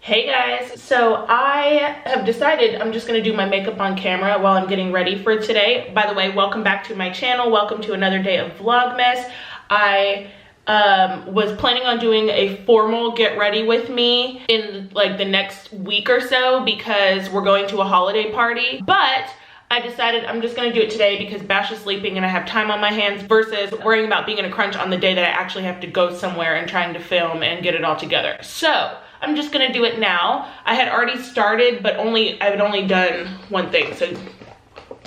Hey guys, so I have decided I'm just going to do my makeup on camera while I'm getting ready for today. By the way, welcome back to my channel. Welcome to another day of Vlogmas. I was planning on doing a formal get ready with me in like the next week or so because we're going to a holiday party, but I decided I'm just gonna do it today because Bash is sleeping and I have time on my hands versus worrying about being in a crunch on the day that I actually have to go somewhere and trying to film and get it all together. So I'm just gonna do it now. I had already started, but I had only done one thing, so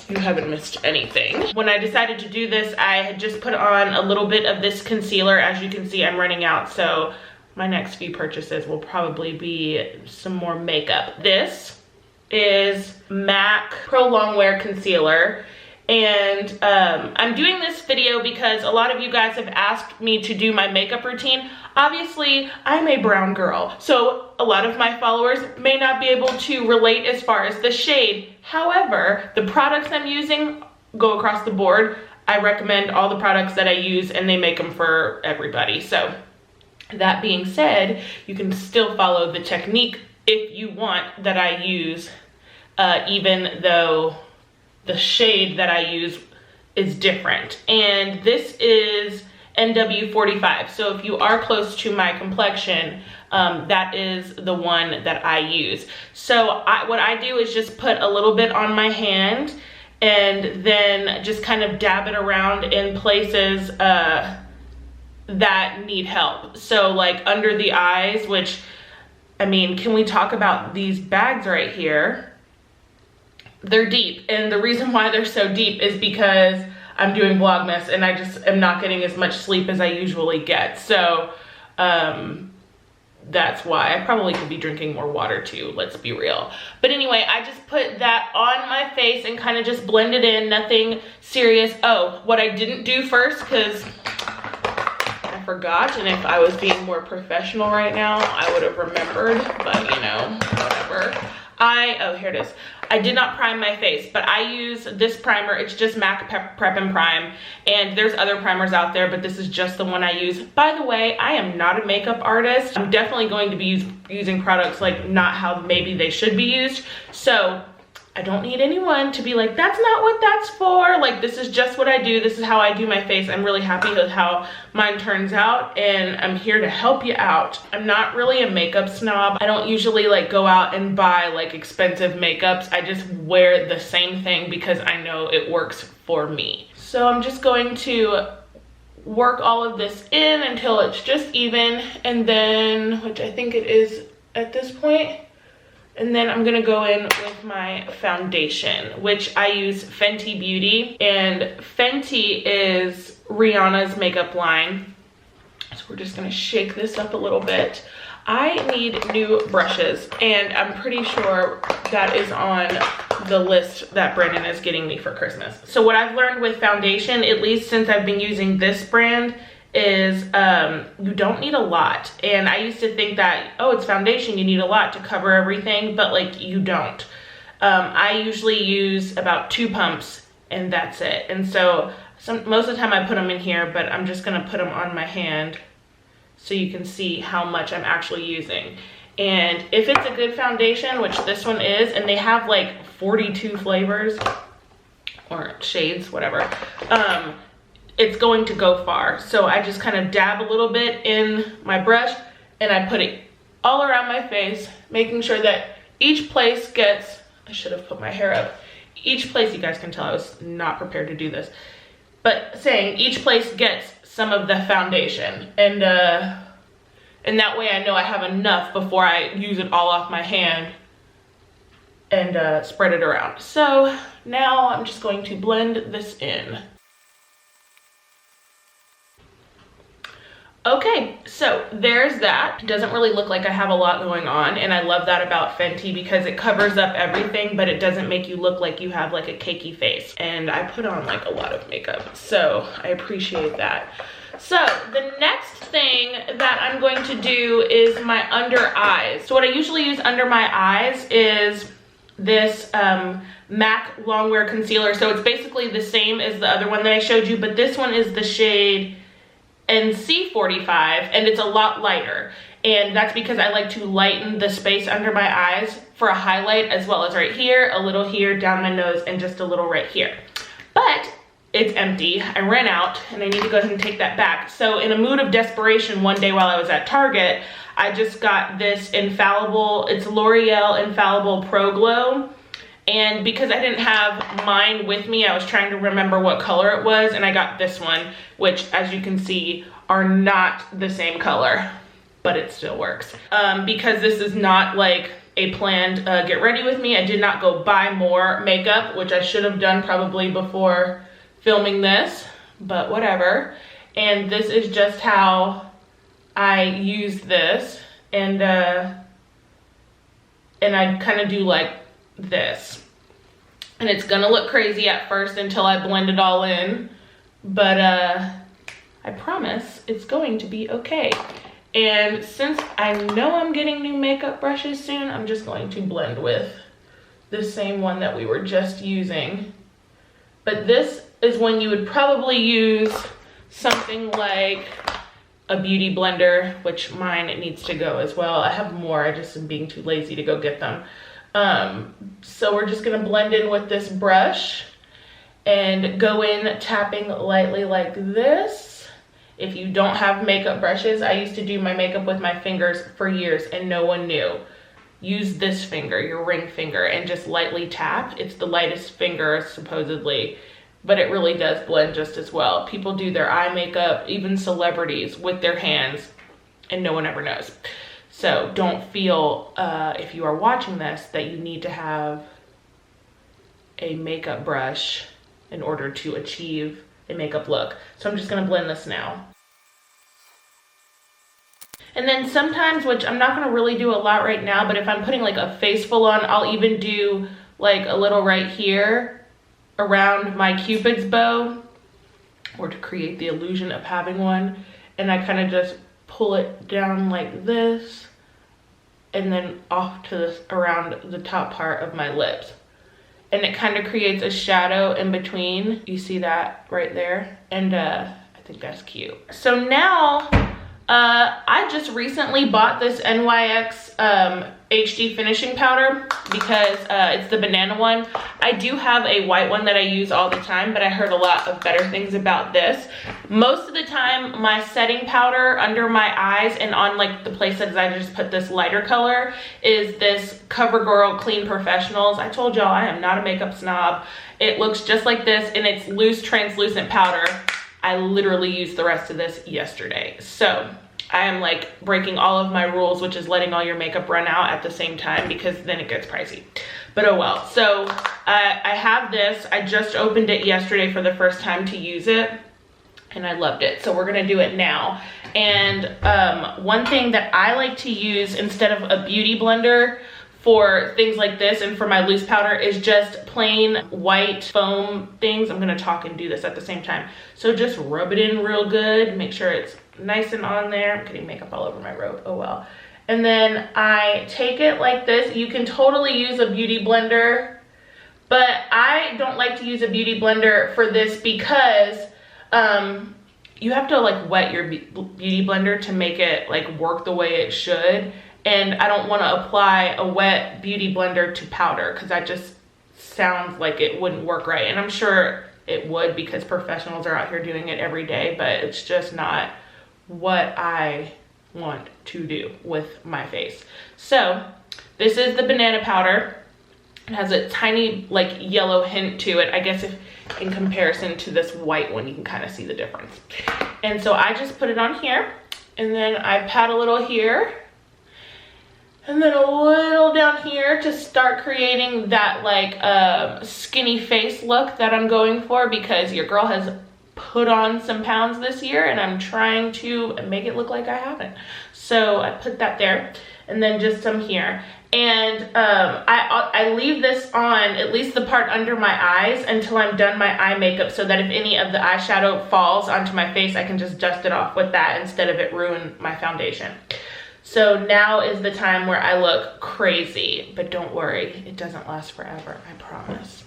you haven't missed anything. When I decided to do this, I had just put on a little bit of this concealer. As you can see, I'm running out, so my next few purchases will probably be some more makeup. This is MAC Prolongwear Concealer, and I'm doing this video because a lot of you guys have asked me to do my makeup routine. Obviously, I'm a brown girl, so a lot of my followers may not be able to relate as far as the shade. However, the products I'm using go across the board. I recommend all the products that I use and they make them for everybody. So that being said, you can still follow the technique if you want that I use, even though the shade that I use is different. And this is NW45, so if you are close to my complexion, that is the one that I use. So what I do is just put a little bit on my hand and then just kind of dab it around in places that need help. So like under the eyes, which, I mean, can we talk about these bags right here? They're deep, and the reason why they're so deep is because I'm doing Vlogmas and I just am not getting as much sleep as I usually get. So that's why. I probably could be drinking more water too, let's be real. But anyway, I just put that on my face and kind of just blend it in, nothing serious. Oh, what I didn't do first, because I forgot, and if I was being more professional right now, I would have remembered, but you know, whatever. Oh, here it is. I did not prime my face, but I use this primer. It's just MAC Prep and Prime, and there's other primers out there, but this is just the one I use. By the way, I am not a makeup artist. I'm definitely going to be using products like not how maybe they should be used. So I don't need anyone to be like, that's not what that's for. Like, this is just what I do. This is how I do my face. I'm really happy with how mine turns out, and I'm here to help you out. I'm not really a makeup snob. I don't usually like go out and buy like expensive makeups. I just wear the same thing because I know it works for me. So I'm just going to work all of this in until it's just even, and then, which I think it is at this point. And then I'm gonna go in with my foundation, which I use Fenty Beauty, and Fenty is Rihanna's makeup line. So we're just gonna shake this up a little bit. I need new brushes, and I'm pretty sure that is on the list that Brandon is getting me for Christmas. So what I've learned with foundation, at least since I've been using this brand, is you don't need a lot. And I used to think that, oh, it's foundation, you need a lot to cover everything, but like, you don't. I usually use about 2 pumps and that's it. And so most of the time I put them in here, but I'm just gonna put them on my hand so you can see how much I'm actually using. And if it's a good foundation, which this one is, and they have like 42 flavors or shades, whatever, it's going to go far. So I just kind of dab a little bit in my brush and I put it all around my face, making sure that each place gets, I should have put my hair up. Each place, you guys can tell I was not prepared to do this, but saying each place gets some of the foundation, and that way I know I have enough before I use it all off my hand and spread it around. So now I'm just going to blend this in. Okay, so there's that. It doesn't really look like I have a lot going on, and I love that about Fenty because it covers up everything, but it doesn't make you look like you have like a cakey face. And I put on like a lot of makeup, so I appreciate that. So the next thing that I'm going to do is my under eyes. So what I usually use under my eyes is this MAC Longwear Concealer. So it's basically the same as the other one that I showed you, but this one is the shade NC45, and it's a lot lighter. And that's because I like to lighten the space under my eyes for a highlight, as well as right here, a little here, down my nose, and just a little right here. But it's empty. I ran out and I need to go ahead and take that back. So in a mood of desperation, one day while I was at Target, I just got this Infallible, it's L'Oreal Infallible Pro Glow. And because I didn't have mine with me, I was trying to remember what color it was, and I got this one, which as you can see are not the same color, but it still works. Because this is not like a planned get ready with me, I did not go buy more makeup, which I should have done probably before filming this, but whatever. And this is just how I use this, and I kind of do like this, and it's gonna look crazy at first until I blend it all in, but I promise it's going to be okay. And since I know I'm getting new makeup brushes soon, I'm just going to blend with the same one that we were just using. But this is when you would probably use something like a beauty blender, which mine, it needs to go as well. I have more, I just am being too lazy to go get them. So we're just gonna blend in with this brush and go in tapping lightly like this. If you don't have makeup brushes, I used to do my makeup with my fingers for years and no one knew. Use this finger, your ring finger, and just lightly tap. It's the lightest finger supposedly, but it really does blend just as well. People do their eye makeup, even celebrities, with their hands, and no one ever knows. So don't feel, if you are watching this, that you need to have a makeup brush in order to achieve a makeup look. So I'm just gonna blend this now. And then sometimes, which I'm not gonna really do a lot right now, but if I'm putting like a face full on, I'll even do like a little right here around my Cupid's bow, or to create the illusion of having one. And I kind of just pull it down like this, and then off to this, around the top part of my lips. And it kind of creates a shadow in between. You see that right there? And I think that's cute. So now, I just recently bought this NYX HD Finishing Powder because it's the banana one. I do have a white one that I use all the time, but I heard a lot of better things about this. Most of the time, my setting powder under my eyes and on like the places I just put this lighter color is this CoverGirl Clean Professionals. I told y'all I am not a makeup snob. It looks just like this, and it's loose translucent powder. I literally used the rest of this yesterday. So I am like breaking all of my rules, which is letting all your makeup run out at the same time, because then it gets pricey. But oh well. So I have this. I just opened it yesterday for the first time to use it, and I loved it. So we're gonna do it now. And one thing that I like to use instead of a beauty blender for things like this and for my loose powder is just plain white foam things. I'm gonna talk and do this at the same time. So just rub it in real good, make sure it's nice and on there. I'm getting makeup all over my robe, oh well. And then I take it like this. You can totally use a beauty blender, but I don't like to use a beauty blender for this because you have to like wet your beauty blender to make it like work the way it should. And I don't want to apply a wet beauty blender to powder because that just sounds like it wouldn't work right. And I'm sure it would because professionals are out here doing it every day, but it's just not what I want to do with my face. So this is the banana powder. It has a tiny like yellow hint to it. I guess if in comparison to this white one, you can kind of see the difference. And so I just put it on here, and then I pat a little here, and then a little down here to start creating that like skinny face look that I'm going for, because your girl has put on some pounds this year and I'm trying to make it look like I haven't. So I put that there, and then just some here. And I leave this on, at least the part under my eyes, until I'm done my eye makeup, so that if any of the eyeshadow falls onto my face, I can just dust it off with that instead of it ruin my foundation. So now is the time where I look crazy, but don't worry, it doesn't last forever, I promise.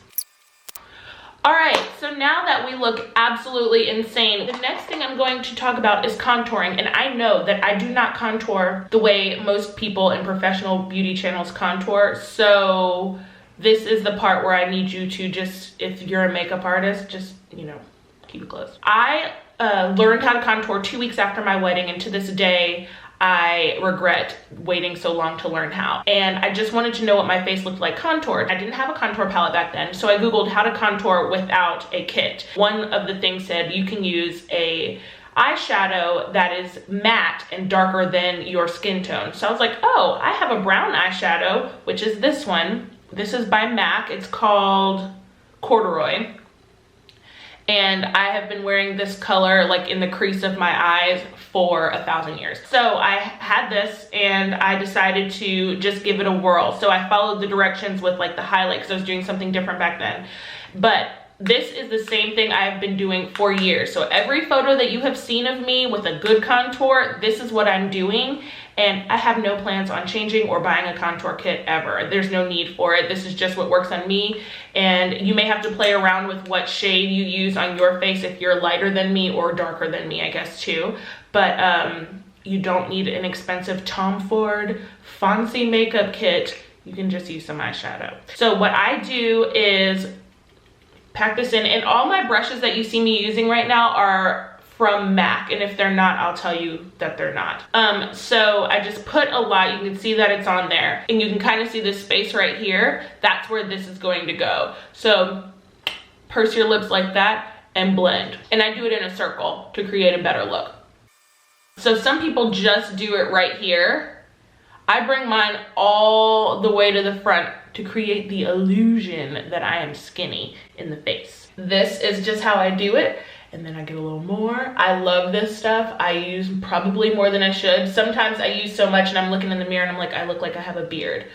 All right, so now that we look absolutely insane, the next thing I'm going to talk about is contouring. And I know that I do not contour the way most people in professional beauty channels contour. So this is the part where I need you to just, if you're a makeup artist, just, you know, keep it close. I learned how to contour 2 weeks after my wedding, and to this day, I regret waiting so long to learn how. And I just wanted to know what my face looked like contoured. I didn't have a contour palette back then, so I Googled how to contour without a kit. One of the things said you can use a eyeshadow that is matte and darker than your skin tone. So I was like, oh, I have a brown eyeshadow, which is this one. This is by MAC. It's called Corduroy. And I have been wearing this color like in the crease of my eyes for 1,000 years. So I had this and I decided to just give it a whirl. So I followed the directions with like the highlight because I was doing something different back then. But this is the same thing I have been doing for years. So every photo that you have seen of me with a good contour, this is what I'm doing. And I have no plans on changing or buying a contour kit ever. There's no need for it. This is just what works on me. And you may have to play around with what shade you use on your face if you're lighter than me or darker than me, I guess too. But you don't need an expensive Tom Ford fancy makeup kit. You can just use some eyeshadow. So what I do is pack this in, and all my brushes that you see me using right now are from MAC, and if they're not, I'll tell you that they're not. So I just put a lot. You can see that it's on there, and you can kind of see this space right here. That's where this is going to go. So purse your lips like that and blend. And I do it in a circle to create a better look. So some people just do it right here. I bring mine all the way to the front to create the illusion that I am skinny in the face. This is just how I do it. And then I get a little more. I love this stuff. I use probably more than I should. Sometimes I use so much and I'm looking in the mirror and I'm like, I look like I have a beard,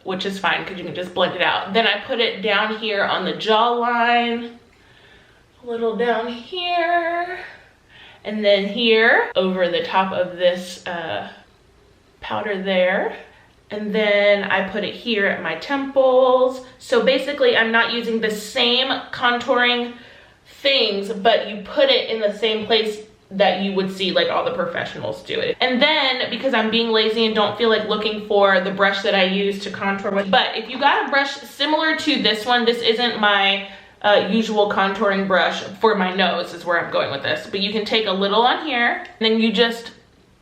which is fine because you can just blend it out. Then I put it down here on the jawline, a little down here, and then here over the top of this powder there. And then I put it here at my temples. So basically I'm not using the same contouring things, but you put it in the same place that you would see like all the professionals do it. And then because I'm being lazy and don't feel like looking for the brush that I use to contour with, but if you got a brush similar to this one, this isn't my usual contouring brush for my nose is where I'm going with this, but you can take a little on here and then you just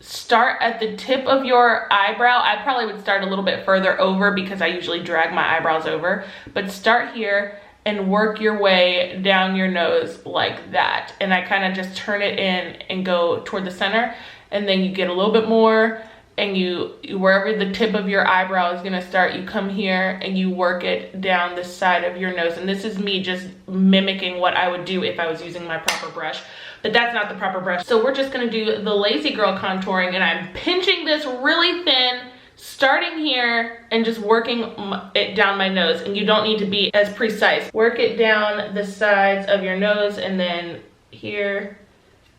start at the tip of your eyebrow. I probably would start a little bit further over because I usually drag my eyebrows over, but start here and work your way down your nose like that. And I kind of just turn it in and go toward the center, and then you get a little bit more, and you wherever the tip of your eyebrow is gonna start, you come here and you work it down the side of your nose. And this is me just mimicking what I would do if I was using my proper brush, but that's not the proper brush. So we're just gonna do the lazy girl contouring, and I'm pinching this really thin, starting here and just working it down my nose. And you don't need to be as precise. Work it down the sides of your nose and then here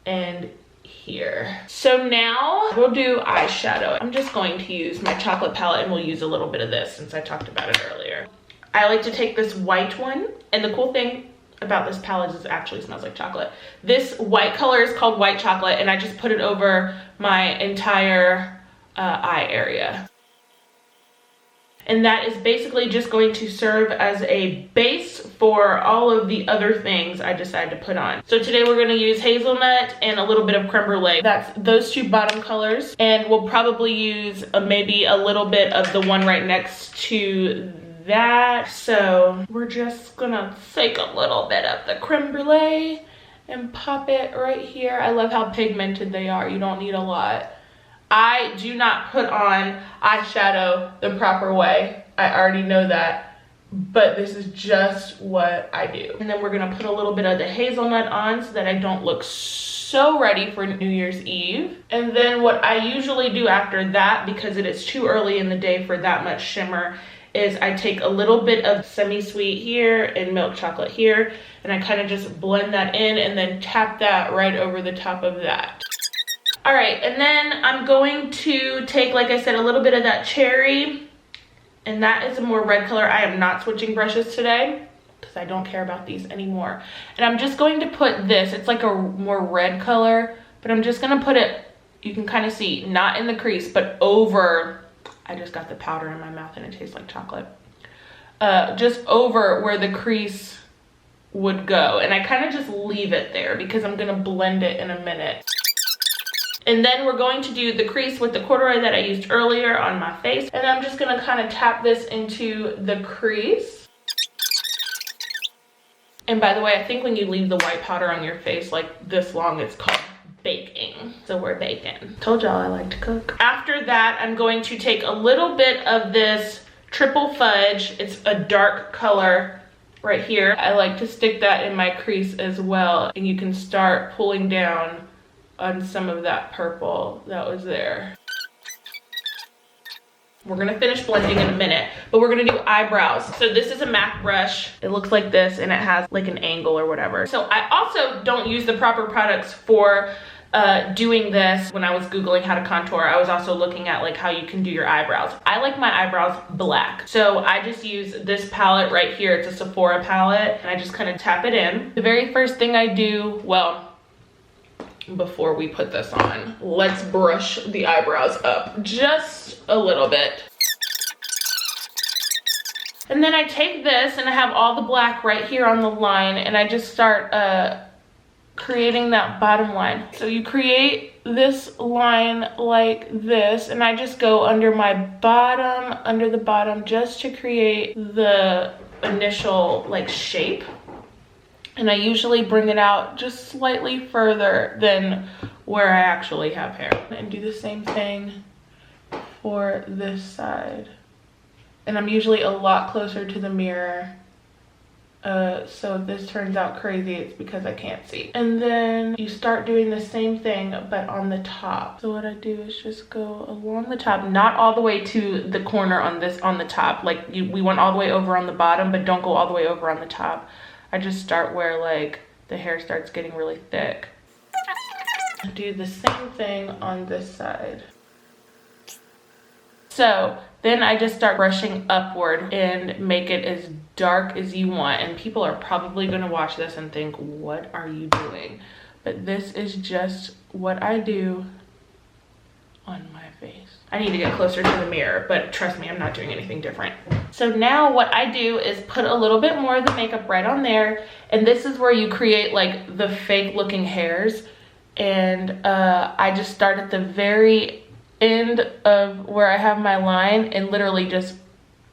and here. So now we'll do eyeshadow. I'm just going to use my chocolate palette, and we'll use a little bit of this since I talked about it earlier. I like to take this white one, and the cool thing about this palette is it actually smells like chocolate. This white color is called white chocolate, and I just put it over my entire eye area. And that is basically just going to serve as a base for all of the other things I decided to put on. So today we're gonna use hazelnut and a little bit of creme brulee. That's those two bottom colors. And we'll probably use maybe a little bit of the one right next to that. So we're just gonna take a little bit of the creme brulee and pop it right here. I love how pigmented they are. You don't need a lot. I do not put on eyeshadow the proper way. I already know that, but this is just what I do. And then we're gonna put a little bit of the hazelnut on so that I don't look so ready for New Year's Eve. And then what I usually do after that, because it is too early in the day for that much shimmer, is I take a little bit of semi-sweet here and milk chocolate here, and I kind of just blend that in and then tap that right over the top of that. All right, and then I'm going to take, like I said, a little bit of that cherry, and that is a more red color. I am not switching brushes today because because I don't care about these anymore. And I'm just going to put this, it's like a more red color, but I'm just gonna put it, you can kind of see, not in the crease, but over, I just got the powder in my mouth and it tastes like chocolate. Just over where the crease would go. And I kind of just leave it there because I'm gonna blend it in a minute. And then we're going to do the crease with the corduroy that I used earlier on my face. And I'm just gonna kind of tap this into the crease. And by the way, I think when you leave the white powder on your face like this long, it's called baking. So we're baking. Told y'all I like to cook. After that, I'm going to take a little bit of this triple fudge. It's a dark color right here. I like to stick that in my crease as well. And you can start pulling down on some of that purple that was there. We're gonna finish blending in a minute, but we're gonna do eyebrows. So this is a MAC brush. It looks like this and it has like an angle or whatever. So I also don't use the proper products for doing this. When I was Googling how to contour, I was also looking at like how you can do your eyebrows. I like my eyebrows black. So I just use this palette right here. It's a Sephora palette and I just kind of tap it in. The very first thing I do, well, before we put this on, let's brush the eyebrows up just a little bit. And then I take this and I have all the black right here on the line and I just start creating that bottom line. So you create this line like this and I just go under my bottom, under the bottom, just to create the initial like shape. And I usually bring it out just slightly further than where I actually have hair. And do the same thing for this side. And I'm usually a lot closer to the mirror. So if this turns out crazy, it's because I can't see. And then you start doing the same thing, but on the top. So what I do is just go along the top, not all the way to the corner on this, on the top. Like we went all the way over on the bottom, but don't go all the way over on the top. I just start where like the hair starts getting really thick. Do the same thing on this side. So then I just start brushing upward and make it as dark as you want. And people are probably gonna watch this and think, what are you doing? But this is just what I do on my face. I need to get closer to the mirror, but trust me, I'm not doing anything different. So now what I do is put a little bit more of the makeup right on there. And this is where you create like the fake looking hairs. And I just start at the very end of where I have my line and literally just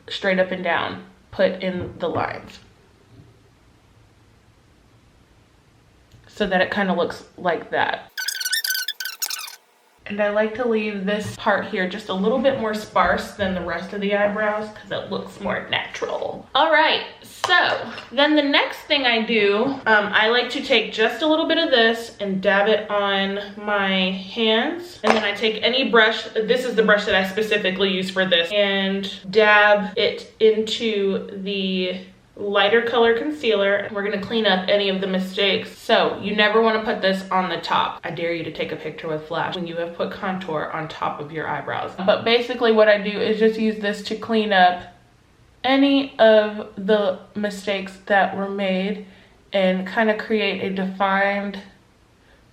straight up and down put in the lines. So that it kind of looks like that. And I like to leave this part here just a little bit more sparse than the rest of the eyebrows because it looks more natural. All right, so then the next thing I do, I like to take just a little bit of this and dab it on my hands. And then I take any brush, this is the brush that I specifically use for this, and dab it into the lighter color concealer. We're gonna clean up any of the mistakes. So you never want to put this on the top. I dare you to take a picture with flash when you have put contour on top of your eyebrows. But basically what I do is just use this to clean up any of the mistakes that were made and kind of create a defined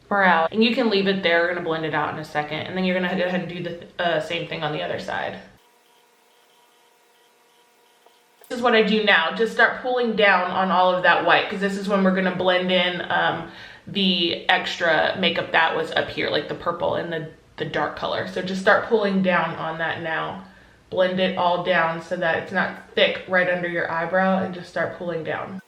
brow. And you can leave it there. We're gonna blend it out in a second. And then you're gonna go ahead and do the same thing on the other side. This is what I do now. Just start pulling down on all of that white because this is when we're gonna blend in the extra makeup that was up here, like the purple and the dark color. So just start pulling down on that now. Blend it all down so that it's not thick right under your eyebrow and just start pulling down.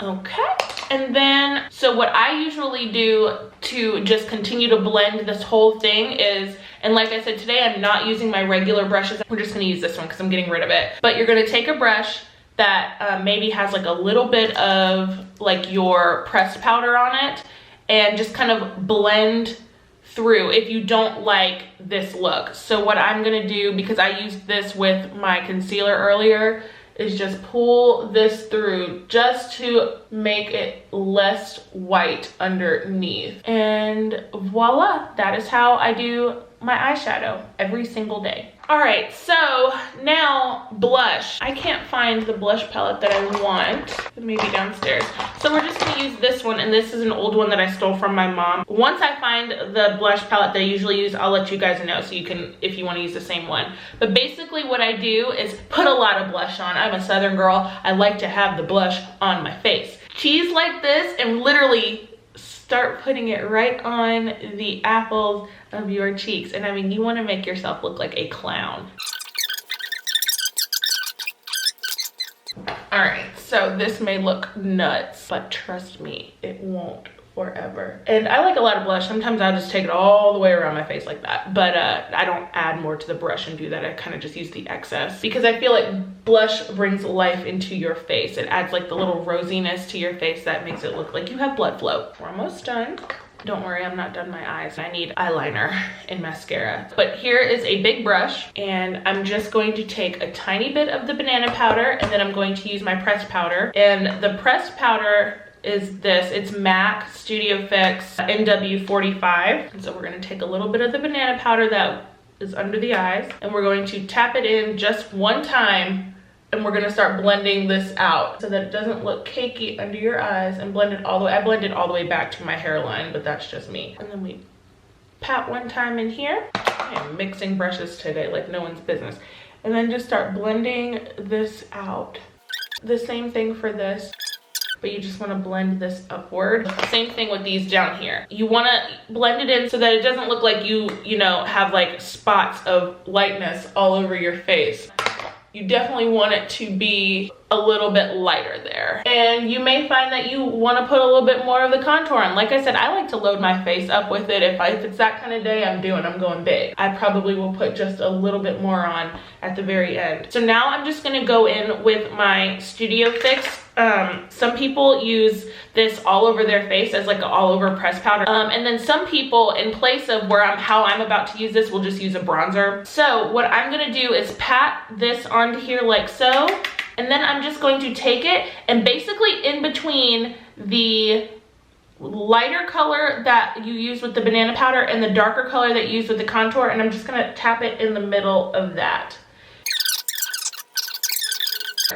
Okay, and then, so what I usually do to just continue to blend this whole thing is, and like I said, today I'm not using my regular brushes. We're just gonna use this one because I'm getting rid of it. But you're gonna take a brush that maybe has like a little bit of like your pressed powder on it and just kind of blend through if you don't like this look. So what I'm gonna do, because I used this with my concealer earlier, is just pull this through just to make it less white underneath. And voila, that is how I do my eyeshadow every single day. All right, so now blush. I can't find the blush palette that I want. It may be downstairs. So we're just gonna use this one, and this is an old one that I stole from my mom. Once I find the blush palette that I usually use, I'll let you guys know so you can, if you wanna use the same one. But basically what I do is put a lot of blush on. I'm a Southern girl. I like to have the blush on my face. Cheese like this and literally start putting it right on the apples of your cheeks. And I mean, you want to make yourself look like a clown. All right, so this may look nuts, but trust me, it won't forever. And I like a lot of blush. Sometimes I'll just take it all the way around my face like that, but I don't add more to the brush and do that. I kind of just use the excess because I feel like blush brings life into your face. It adds like the little rosiness to your face that makes it look like you have blood flow. We're almost done. Don't worry, I'm not done my eyes. I need eyeliner and mascara. But here is a big brush, and I'm just going to take a tiny bit of the banana powder, and then I'm going to use my pressed powder. And the pressed powder is this. It's MAC Studio Fix NW45. And so we're gonna take a little bit of the banana powder that is under the eyes, and we're going to tap it in just one time, and we're gonna start blending this out so that it doesn't look cakey under your eyes, and blend it all the way. I blend it all the way back to my hairline, but that's just me. And then we pat one time in here. I am mixing brushes today like no one's business. And then just start blending this out. The same thing for this, but you just want to blend this upward. Same thing with these down here. You want to blend it in so that it doesn't look like you know, have like spots of lightness all over your face. You definitely want it to be a little bit lighter there. And you may find that you want to put a little bit more of the contour on. Like I said, I like to load my face up with it. If it's that kind of day, I'm going big. I probably will put just a little bit more on at the very end. So now I'm just going to go in with my Studio Fix. Some people use this all over their face as like an all over press powder. And then some people, in place of how I'm about to use this, will just use a bronzer. So what I'm gonna do is pat this onto here like so. And then I'm just going to take it and basically in between the lighter color that you use with the banana powder and the darker color that you use with the contour, and I'm just gonna tap it in the middle of that.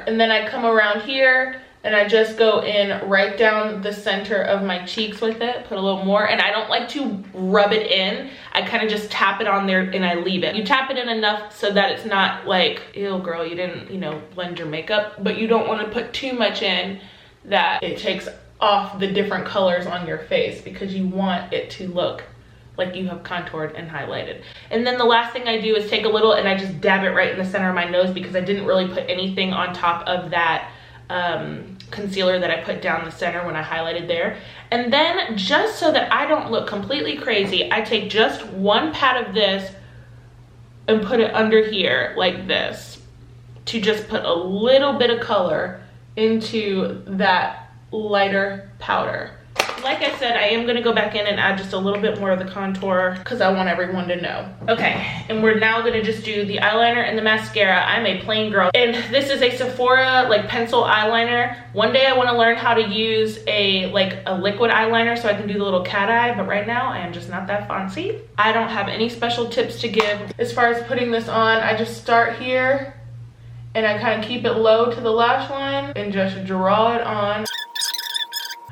And then I come around here and I just go in right down the center of my cheeks with it, put a little more. And I don't like to rub it in. I kind of just tap it on there and I leave it. You tap it in enough so that it's not like, ew girl, you didn't, you know, blend your makeup, but you don't want to put too much in that it takes off the different colors on your face, because you want it to look like you have contoured and highlighted. And then the last thing I do is take a little and I just dab it right in the center of my nose, because I didn't really put anything on top of that concealer that I put down the center when I highlighted there. And then just so that I don't look completely crazy, I take just one pat of this and put it under here like this, to just put a little bit of color into that lighter powder. Like I said, I am gonna go back in and add just a little bit more of the contour because I want everyone to know. Okay, and we're now gonna just do the eyeliner and the mascara. I'm a plain girl, and this is a Sephora like pencil eyeliner. One day I wanna learn how to use a liquid eyeliner so I can do the little cat eye, but right now I am just not that fancy. I don't have any special tips to give. As far as putting this on, I just start here and I kind of keep it low to the lash line and just draw it on.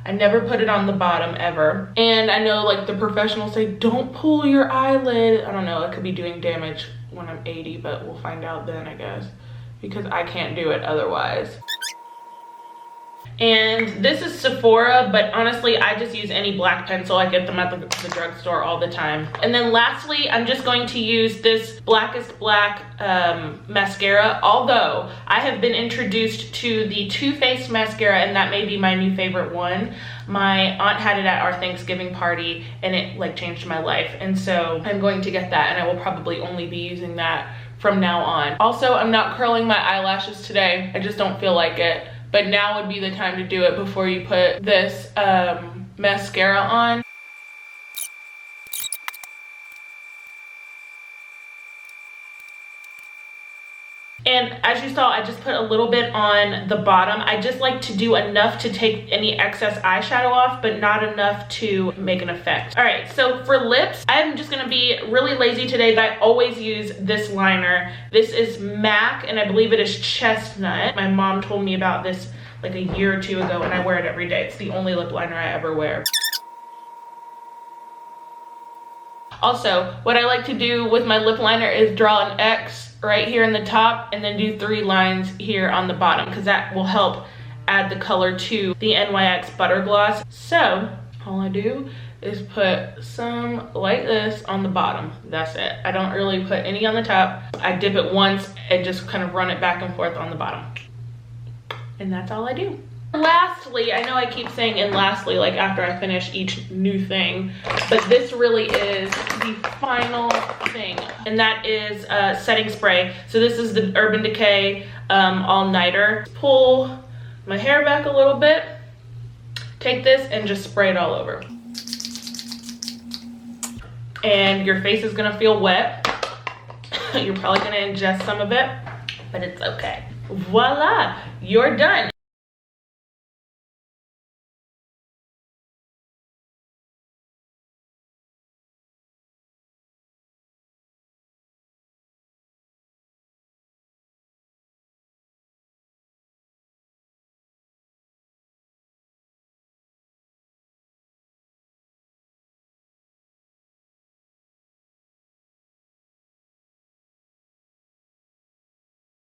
I never put it on the bottom ever. And I know like the professionals say, don't pull your eyelid. I don't know, it could be doing damage when I'm 80, but we'll find out then, I guess, because I can't do it otherwise. And this is Sephora, but honestly, I just use any black pencil. I get them at the drugstore all the time. And then lastly, I'm just going to use this Blackest Black mascara, although I have been introduced to the Too Faced mascara, and that may be my new favorite one. My aunt had it at our Thanksgiving party, and it like changed my life. And so I'm going to get that, and I will probably only be using that from now on. Also, I'm not curling my eyelashes today. I just don't feel like it. But now would be the time to do it before you put this mascara on. And as you saw, I just put a little bit on the bottom. I just like to do enough to take any excess eyeshadow off, but not enough to make an effect. All right, so for lips, I'm just gonna be really lazy today, but I always use this liner. This is MAC, and I believe it is Chestnut. My mom told me about this like a year or two ago, and I wear it every day. It's the only lip liner I ever wear. Also, what I like to do with my lip liner is draw an X right here in the top and then do 3 lines here on the bottom, because that will help add the color to the NYX Butter Gloss. So all I do is put some like this on the bottom. That's it. I don't really put any on the top. I dip it once and just kind of run it back and forth on the bottom. And that's all I do. Lastly, I know I keep saying and lastly like after I finish each new thing, but this really is the final thing, and that is setting spray. So this is the Urban Decay All Nighter. Pull my hair back a little bit, take this and just spray it all over. And your face is gonna feel wet. You're probably gonna ingest some of it, but it's okay. Voila, you're done.